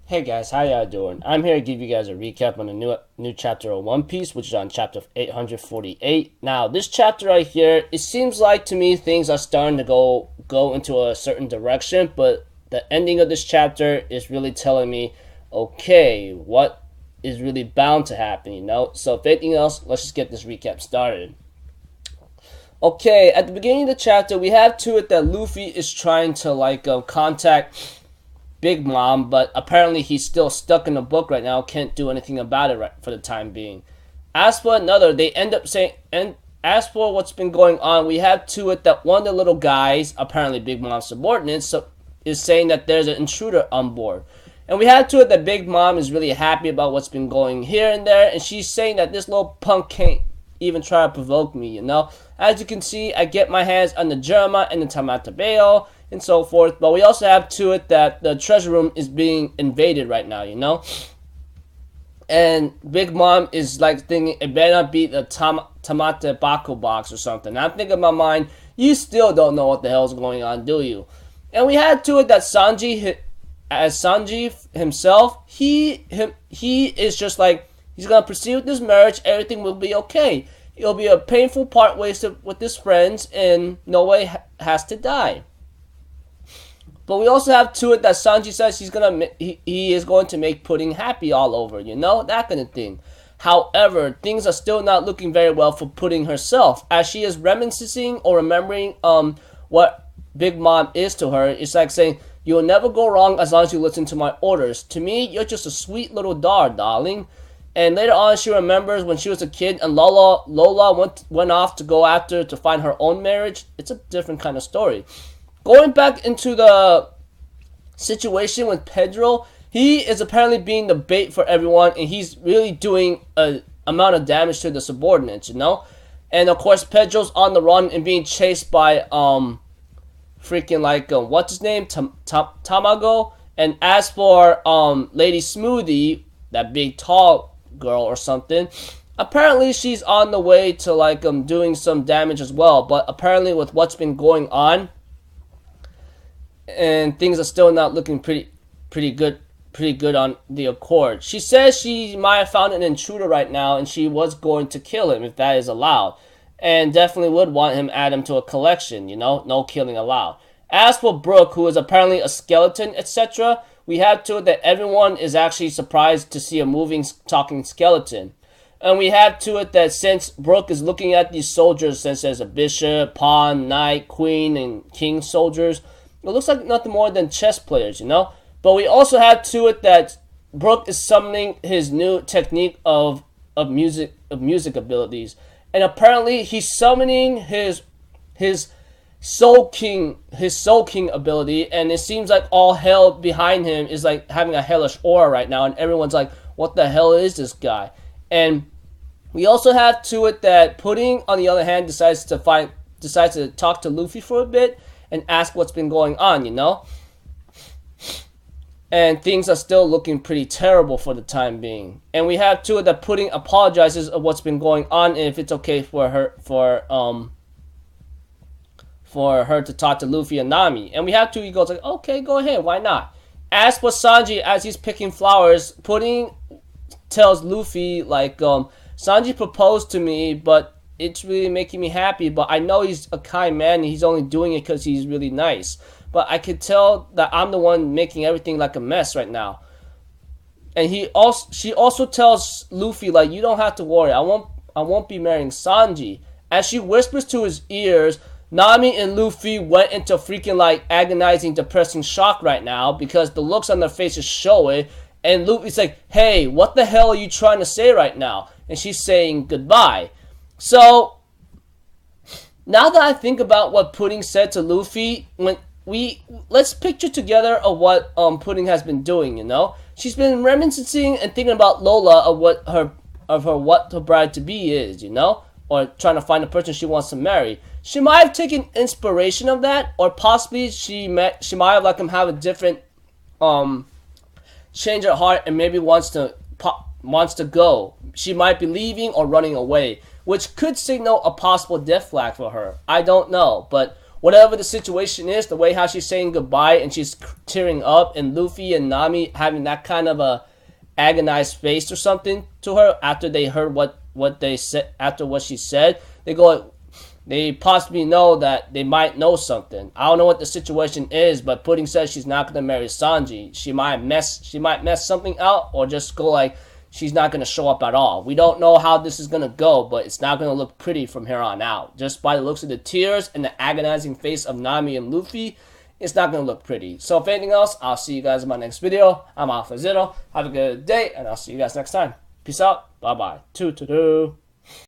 Hey guys, how y'all doing? I'm here to give you guys a recap on the new chapter of One Piece, which is on chapter 848. Now, this chapter right here, it seems like to me things are starting to go into a certain direction, but the ending of this chapter is really telling me, okay, what is really bound to happen, you know? So, if anything else, let's just get this recap started. Okay, at the beginning of the chapter, we have to it that Luffy is trying to contact Big Mom, but apparently he's still stuck in the book right now, can't do anything about it right for the time being. As for another, they end up saying, and as for what's been going on, we have to it that one of the little guys, apparently Big Mom's subordinates, is saying that there's an intruder on board. And we have to it that Big Mom is really happy about what's been going here and there, and she's saying that this little punk can't even try to provoke me, you know? As you can see, I get my hands on the Germa and the Tamatabeo, and so forth, but we also have to it that the treasure room is being invaded right now, you know? And Big Mom is like thinking, it better not be the Tamate Baku box or something. I'm thinking in my mind, you still don't know what the hell's going on, do you? And we had to it that Sanji himself, he is just like, he's gonna proceed with this marriage, everything will be okay. It'll be a painful part wasted with his friends, and no way has to die. But we also have to it that Sanji says he is going to make Pudding happy all over, you know, that kind of thing. However, things are still not looking very well for Pudding herself, as she is reminiscing or remembering what Big Mom is to her. It's like saying, you'll never go wrong as long as you listen to my orders. To me, you're just a sweet little doll, darling. And later on, she remembers when she was a kid and Lola went off to go after to find her own marriage. It's a different kind of story. Going back into the situation with Pedro, he is apparently being the bait for everyone, and he's really doing a amount of damage to the subordinates, you know? And of course, Pedro's on the run and being chased by what's his name? Tamago. And as for Lady Smoothie, that big tall girl or something, apparently she's on the way to doing some damage as well. But apparently with what's been going on, and things are still not looking pretty good on the Accord. She says she might have found an intruder right now, and she was going to kill him if that is allowed, and definitely would want him add him to a collection, you know, no killing allowed. As for Brooke, who is apparently a skeleton, etc., we have to it that everyone is actually surprised to see a moving, talking skeleton. And we have to it that since Brooke is looking at these soldiers, since there's a bishop, pawn, knight, queen, and king soldiers, it looks like nothing more than chess players, you know? But we also have to it that Brooke is summoning his new technique of music abilities. And apparently he's summoning his Soul King ability, and it seems like all hell behind him is like having a hellish aura right now, and everyone's like, what the hell is this guy? And we also have to it that Pudding, on the other hand, decides to talk to Luffy for a bit and ask what's been going on, you know? And things are still looking pretty terrible for the time being. And we have to it that Pudding apologizes of what's been going on, and if it's okay for her to talk to Luffy and Nami. And we have to, he goes like, okay, go ahead, why not? As for Sanji, as he's picking flowers, Pudding tells Luffy, Sanji proposed to me, but it's really making me happy, but I know he's a kind man, and he's only doing it because he's really nice. But I could tell that I'm the one making everything like a mess right now. And she also tells Luffy, you don't have to worry, I won't be marrying Sanji. As she whispers to his ears, Nami and Luffy went into freaking agonizing, depressing shock right now because the looks on their faces show it. And Luffy's like, hey, what the hell are you trying to say right now? And she's saying goodbye. So, now that I think about what Pudding said to Luffy, let's picture together of what Pudding has been doing, you know? She's been reminiscing and thinking about Lola of what her bride to be is, you know? Or trying to find a person she wants to marry. She might have taken inspiration of that, or possibly she might have let him have a different change her heart and maybe wants to go. She might be leaving or running away, which could signal a possible death flag for her. I don't know, but whatever the situation is, the way how she's saying goodbye and she's tearing up, and Luffy and Nami having that kind of a agonized face or something to her after they heard what they said, after what she said, they possibly know that they might know something. I don't know what the situation is, but Pudding says she's not gonna marry Sanji. She might mess something out, or just go like she's not gonna show up at all. We don't know how this is gonna go, but it's not gonna look pretty from here on out. Just by the looks of the tears and the agonizing face of Nami and Luffy, it's not gonna look pretty. So if anything else, I'll see you guys in my next video. I'm Alpha Zero. Have a good day, and I'll see you guys next time. Peace out. Bye bye. Toodaloo.